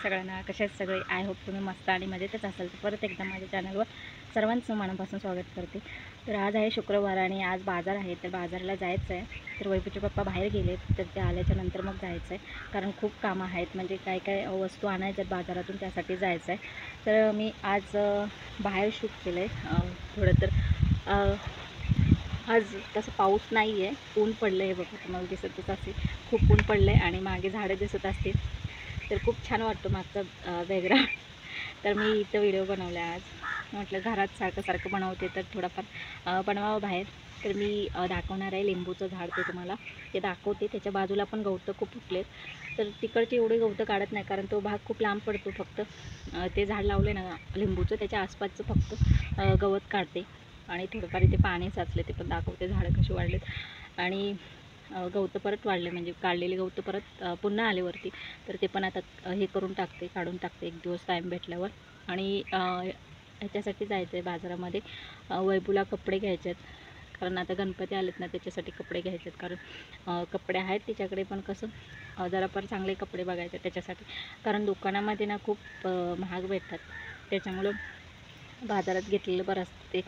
सगळ्यांना, कसे आहेत सगळे? आय होप तुम्ही मस्त आणि मजेतच असाल. तर परत एकदा माझ्या चॅनलवर सर्वांचं मनापासून स्वागत करते. तर आज आहे शुक्रवार आणि आज बाजार आहे, तर बाजारला जायचं आहे. तर वैभवचे पप्पा बाहेर गेले, तर ते आल्याच्या नंतर मग जायचं आहे, कारण खूप कामं आहेत. म्हणजे काय काय वस्तू आणायच्यात बाजारातून, त्यासाठी जायचं आहे. तर मी आज बाहेर शूट केलं आहे थोडं. तर आज तसं पाऊस नाही आहे, ऊन पडलं आहे बघा, तुम्हाला दिसतच असेल. खूप ऊन पडलं आहे आणि मागे झाडं दिसत असतील, तर खूप छान वाटतो मागचा बॅकग्राऊंड. तर मी इथं व्हिडिओ बनवला आज. म्हटलं घरात सारखं बनवते, तर थोडाफार बनवावं बाहेर. तर मी दाखवणार आहे लिंबूचं झाड, ते तुम्हाला ते दाखवते. त्याच्या बाजूला पण गवतं खूप उठलेत, तर तिकडची एवढे गवतं काढत नाही, कारण तो भाग खूप लांब पडतो. फक्त ते झाड लावले ना लिंबूचं, त्याच्या आसपासचं फक्त गवत काढते आणि थोडंफार इथे पाणी साचले, ते पण दाखवते. झाडं कशी वाढलेत आणि गवतं परत वाढले, म्हणजे काढलेले गवतं परत पुन्हा आले वरती. तर ते पण आता हे करून टाकते, काढून टाकते एक दिवस टाईम भेटल्यावर. आणि ह्याच्यासाठी जायचं आहे बाजारामध्ये. वैभवला कपडे घ्यायचे आहेत, कारण आता गणपती आलेत ना, त्याच्यासाठी कपडे घ्यायचे आहेत. कारण कपडे आहेत तिच्याकडे, पण कसं जरा पण चांगले कपडे बघायचे त्याच्यासाठी, कारण दुकानामध्ये ना खूप महाग भेटतात. त्याच्यामुळं बाजारात घेतलेलं बरं असतं. ते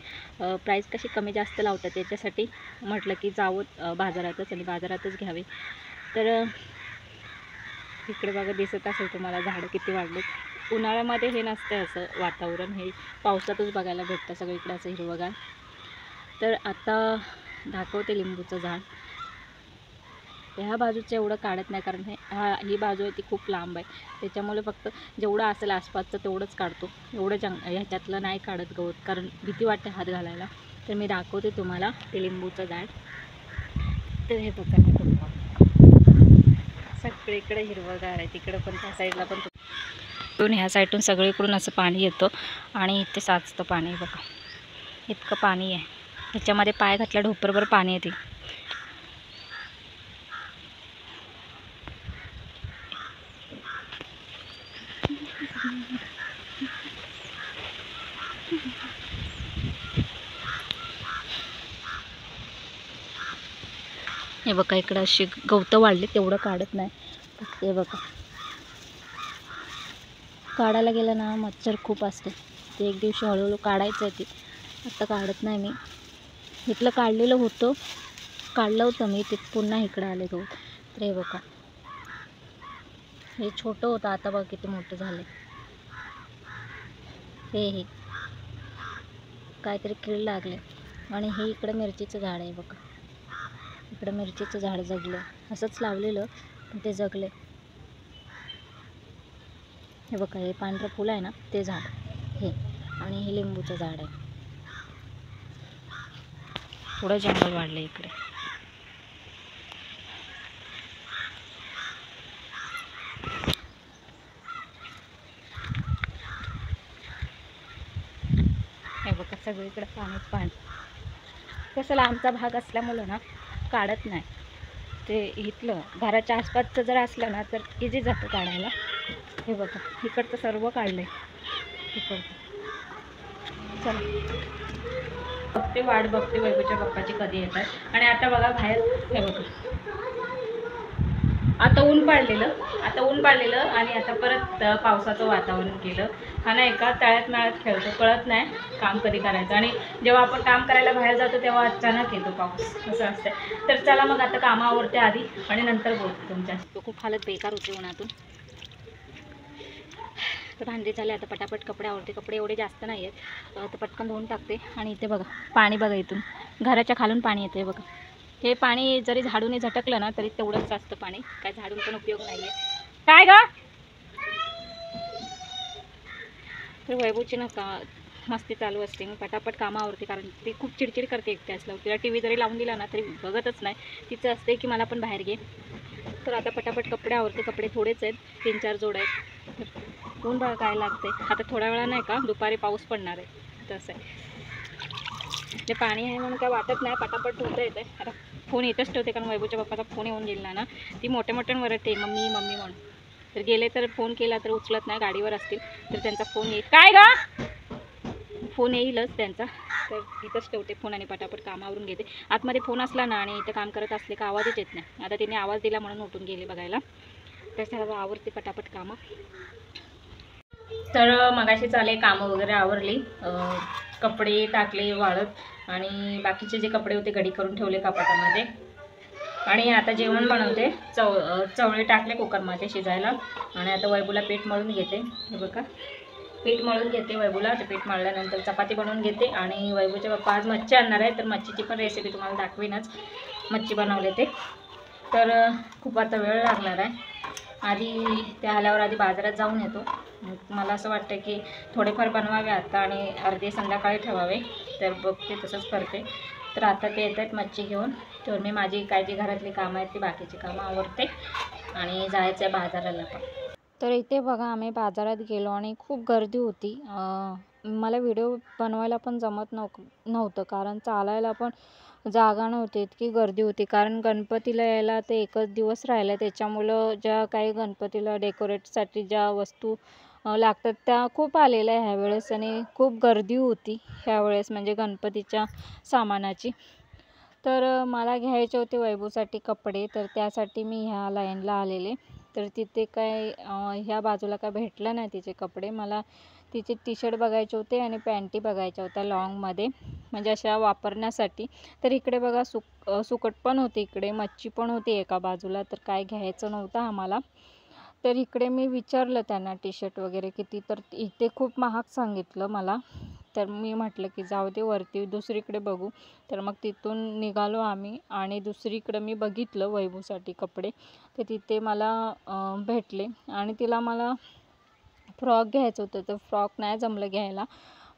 प्राईस कशी कमी जास्त लावतात, त्याच्यासाठी म्हटलं की जावं बाजारातच आणि बाजारातच घ्यावे. तर इकडे बघा, दिसत असेल तुम्हाला झाडं किती वाढलेत. उन्हाळ्यामध्ये हे नसतं असं वातावरण, हे पावसातच बघायला भेटतं सगळीकडे असं हिरवंगार. तर आता दाखवते लिंबूचं झाड. ह्या बाजूचं एवढं काढत नाही, कारण ही बाजू आहे ती खूप लांब आहे, त्याच्यामुळे फक्त जेवढं असेल आसपासचं तेवढंच काढतो. एवढं ह्याच्यातलं नाही काढत गवत, कारण भीती वाटते हात घालायला. तर मी दाखवते तुम्हाला ते लिंबूचं झाड. तर हे बघा सगळीकडे हिरवंगार आहे, तिकडं पण त्या साईडला पण. ह्या साईडून सगळीकडून असं पाणी येतं आणि इथे साचतं पाणी. बघा इतकं पाणी आहे, ह्याच्यामध्ये पाय घातल्या ढोपरभर पाणी येते. हे बघा इकडं अशी गवतं वाढली, तेवढं काढत नाही. हे बघा, काढायला गेलं ना मच्छर खूप असते, ते एक दिवशी हळूहळू काढायचं आहे. ते आता काढत नाही मी. इथलं काढलेलं होतं, काढलं होतं मी, ते पुन्हा इकडं आले गवत. तर हे बघा, हे छोटं होतं, आता बघा किती मोठं झालं. हे काहीतरी कीड लागले. आणि हे इकडं मिरचीचं झाड आहे बघा, इकडं मिरचीचं झाड जगलं, असंच लावलेलं पण ते जगले. हे बघा, हे पांढरं फुलं आहे ना, ते झाड हे, आणि हे लिंबूचं झाड आहे. थोडं जंगल वाढलं इकडे. हे बघा सगळीकडे पाणी. कसं लांबचा भाग असल्यामुळं ना काढत नाही. ते इथलं घराच्या आसपासचं जर असलं ना तर इझी जातं काढायला. हे बघा इकडचं सर्व काढलं आहे इकडचं. चला बघते, वाट बघते वैभवच्या पप्पाची कधी येतात. आणि आता बघा बाहेर, हे बघा आता ऊन पाडलेलं आणि आता परत पावसाचं वातावरण केलं. हा नाही का तळ्यात नळ्यात खेळतो, कळत नाही काम कधी करायचं. आणि जेव्हा आपण काम करायला बाहेर जातो तेव्हा अचानक येतो पाऊस, असं असतं. तर चला मग आता कामं आवरते आधी आणि नंतर बोलते तुमच्याशी. तो खूप हालत बेकार होते उन्हातून. तर भांडी झाले, आता पटापट कपडे आवरते. कपडे एवढे जास्त नाही आहेत, तर पटकन धुवून टाकते. आणि इथे बघा पाणी, बघा इथून घराच्या खालून पाणी येते बघा. हे पाणी जरी झाडूने झटकलं ना तरी तेवढंच असतं पाणी, काय झाडून पण उपयोग नाही आहे. काय ग? तर वैभवची ना का मस्ती चालू असते. मी पटापट कामं आवरते, कारण ती खूप चिडचिड करते एकटे असल्यावर. तिला टी व्ही जरी लावून दिला ना तरी बघतच नाही, तिचं असते की मला पण बाहेर घे. तर आता पटापट कपडे आवरते. कपडे थोडेच आहेत, 3-4 जोड आहेत. तर ऊन बघा काय लागते. आता थोड्या वेळा नाही का दुपारी पाऊस पडणार आहे, तसं आहे. ते पाणी आहे म्हणून काय वाटत नाही, पटापट धुता येते. आता फोन इथंच ठेवते, कारण वैभवच्या पप्पाचा फोन येऊन गेला ना, ती मोठ्या वरते मम्मी म्हणून. तर गेले तर फोन केला तर उचलत नाही, गाडीवर असतील तर त्यांचा फोन येईल. काय गा, फोन येईलच त्यांचा. तर इथंच ठेवते फोन आणि पटापट कामावरून घेते. आतमध्ये फोन असला ना आणि इथं काम करत असले का आवाजच येत नाही. आता तिने आवाज दिला म्हणून उठून गेले बघायला. तर सर्व आवरते पटापट कामं. तर मगाशी चाले कामं वगैरे आवरली, कपडे टाकले वाळत आणि बाकीचे जे कपडे होते घडी करून ठेवले कपाटामध्ये. आणि आता जेवण बनवते. चवळे टाकले कुकरमध्ये शिजायला आणि आता वैभूला पीठ मळून घेते. हे बघा, पीठ मळून घेते वैभूला. ते पीठ मळल्यानंतर चपाती बनवून घेते. आणि वैभूचे पप्पा आज मच्छी आणणार आहे, तर मच्छीची पण रेसिपी तुम्हाला दाखवीनच. मच्छी बनवले ते, तर खूप आता वेळ लागणार आहे. आधी ते आल्यावर आधी बाजारात जाऊन येतो. मला असं वाटतं की थोडेफार बनवावे आता आणि अर्धे संध्याकाळी ठेवावे, तर बघते तसंच करते. तर आता ते येत आहेत मच्छी घेऊन, तर मी माझी काय जी घरातली कामं आहेत ती बाकीची कामं आवरते आणि जायचं आहे बाजाराला पण. तर इथे बघा आम्ही बाजारात गेलो आणि खूप गर्दी होती. मला व्हिडिओ बनवायला पण जमत नव्हतं कारण चालायला पण जागा नव्हती, इतकी गर्दी होती. कारण गणपतीला यायला ते एकच दिवस राहिला, त्याच्यामुळं ज्या काही गणपतीला डेकोरेटसाठी ज्या वस्तू लागतात त्या खूप आलेल्या ह्या वेळेस आणि खूप गर्दी होती ह्यावेळेस म्हणजे गणपतीच्या सामानाची. तर मला घ्यायचे होते वैभवसाठी कपडे, तर त्यासाठी मी ह्या लाईनला आलेले. तर तिथे काय ह्या बाजूला काय भेटलं नाही तिचे कपडे. मला तिचे टी शर्ट बघायचे होते आणि पॅन्टी बघायच्या होत्या लॉंगमध्ये, म्हणजे अशा वापरण्यासाठी. तर इकडे बघा सुकट पण होते, इकडे मच्छी पण होती एका बाजूला. तर काय घ्यायचं नव्हतं आम्हाला. तर इकडे मी विचारलं त्यांना टी शर्ट वगैरे किती, तर इथे खूप महाग सांगितलं मला. तर मी म्हटलं की जाऊ दे, वरती दुसरीकडे बघू. तर मग तिथून निघालो आम्ही आणि दुसरीकडे मी बघितलं वैभवसाठी कपडे. तर तिथे मला भेटले आणि तिला मला फ्रॉक घ्यायचं होतं, तर फ्रॉक नाही जमलं घ्यायला.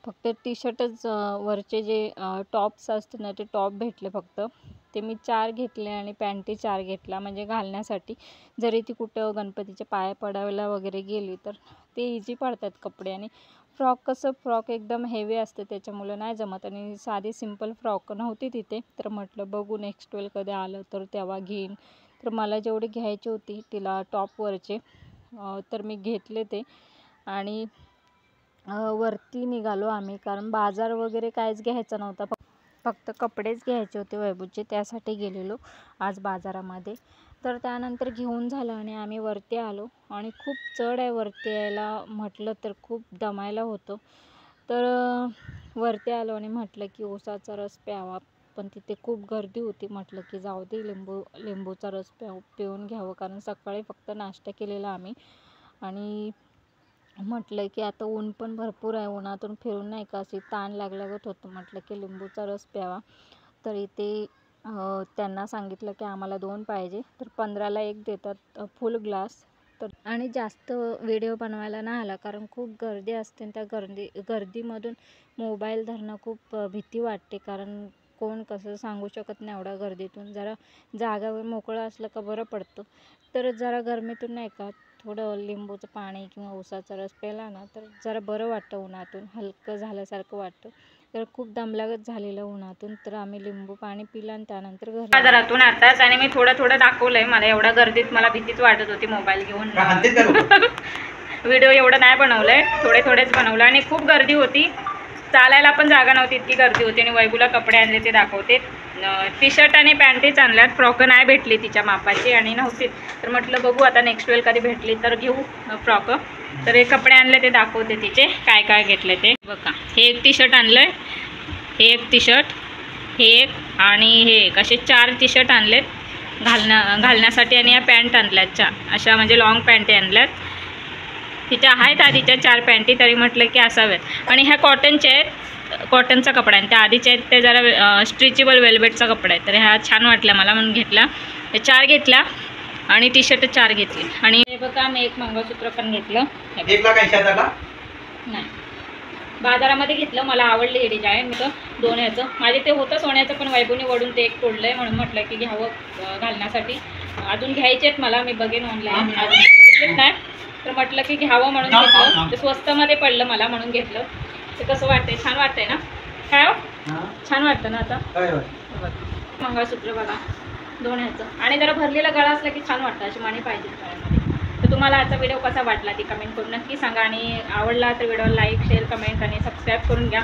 फक्त टी शर्टच वरचे जे टॉप्स असतात ना ते टॉप भेटले फक्त. ते मी 4 घेतले आणि पॅन्टी 4 घेतला, म्हणजे घालण्यासाठी. जरी ती कुठं गणपतीच्या पाया पडायला वगैरे गेली तर ते इझी पडतात कपडे. आणि फ्रॉक एकदम हेवी असते त्याच्यामुळं नाही जमत आणि साधी सिंपल फ्रॉक नव्हती तिथे. तर म्हटलं बघू नेक्स्ट वेळ कधी आलं तर तेव्हा घेईन. तर मला जेवढी घ्यायची होती तिला टॉपवरचे, तर मी घेतले ते आणि वरती निघालो आम्ही. कारण बाजार वगैरे काहीच घ्यायचं नव्हता, फक्त कपडेच घ्यायचे होते वैभवचे, त्यासाठी गेलेलो आज बाजारामध्ये. तर त्यानंतर घेऊन झालं आणि आम्ही वरती आलो आणि खूप चढ आहे वरती यायला, म्हटलं तर खूप दमायला होतं. तर वरती आलो आणि म्हटलं की ऊसाचा रस प्यावा, पण तिथे खूप गर्दी होती. म्हटलं की जाऊ दे, लिंबूचा रस पिऊन घ्यावं, कारण सकाळी फक्त नाश्ता केलेला आम्ही. आणि म्हटलं की आता ऊन पण भरपूर आहे, उन्हातून फिरून नाही का अशी ताण लागल्यागत होतं. म्हटलं की लिंबूचा रस प्यावा. तर इथे त्यांना सांगितलं की आम्हाला 2 पाहिजे, तर 15ला 1 देतात फुल ग्लास. तर आणि जास्त व्हिडिओ बनवायला नाही आला कारण खूप गर्दी असते आणि त्या गर्दीमधून मोबाईल धरणं खूप भीती वाटते, कारण कोण कसं सांगू शकत नाही एवढ्या गर्दीतून. जरा जागावर मोकळं असलं का बरं पडतं. तर जरा गरमीतून नाही का थोडं लिंबूचं पाणी किंवा ऊसाचा रस प्यायला ना तर जरा बरं वाटतं, उन्हातून हलकं झाल्यासारखं वाटतं. तर खूप दमलागत झालेलं उन्हातून, तर आम्ही लिंबू पाणी पिलं आणि त्यानंतर घरी बाजारातून आताच. आणि मी थोडं दाखवलंय. मला एवढ्या गर्दीत मला भीतीच वाटत होती मोबाईल घेऊन. व्हिडिओ एवढं नाही बनवलंय, थोडेच बनवलं. आणि खूप गर्दी होती, चालायला पण जागा नव्हती, इतकी गर्दी होती. आणि वैभूला कपडे आणले ते दाखवते. टी शर्ट आणि पॅन्टीच आणल्यात, फ्रॉक नाही भेटली तिच्या मापाची आणि नव्हती. तर म्हटलं बघू आता नेक्स्ट वेळ कधी भेटली तर घेऊ फ्रॉक. तर हे कपडे आणले ते दाखवते तिचे काय काय घेतले ते. बघा, हे एक टी शर्ट आणलं आहे, हे एक टी शर्ट, हे एक आणि हे एक, असे 4 टी शर्ट आणलेत घालण्यासाठी. आणि या पॅन्ट आणल्यात अशा, म्हणजे लॉंग पॅन्टी आणल्यात. तिच्या आहेत आधीच्या 4 पॅन्टी, तरी म्हटलं की असाव्यात. आणि ह्या कॉटनच्या आहेत, कॉटनचा कपडा आहे. त्या आधीच्या आहेत ते जरा स्ट्रेचेबल वेल्वेटचा कपडा आहे. तर ह्या छान वाटल्या मला म्हणून घेतला. हे 4 घेतला आणि टी शर्ट 4 घेतली. आणि हे बघा मी एक मंगळसूत्र पण घेतलं. नाही, बाजारामध्ये घेतलं, मला आवडली ही डिझाईन. मी तर 2 ह्याचं, माझे ते होतं सोन्याचं पण वैभवने वडून ते एक तोडलं आहे, म्हणून म्हटलं की घ्यावं घालण्यासाठी. अजून घ्यायचे आहेत मला, मी बघेन ऑनलाईन, अजून नाही. तर म्हटलं की घ्यावं म्हणून घेतलं. ते स्वस्तमध्ये पडलं मला म्हणून घेतलं. ते कसं वाटतंय, छान वाटतंय ना? काय हो, छान वाटतं ना आता? मंगळसूत्र बघा 2 ह्याचं. आणि जरा भरलेला गळा असला की छान वाटतं, अशी माणी पाहिजे गळ्यामध्ये. तर तुम्हाला आजचा व्हिडिओ कसा वाटला ती कमेंट करून नक्की सांगा. आणि आवडला तर व्हिडिओला लाईक, शेअर, कमेंट आणि सबस्क्राईब करून घ्या.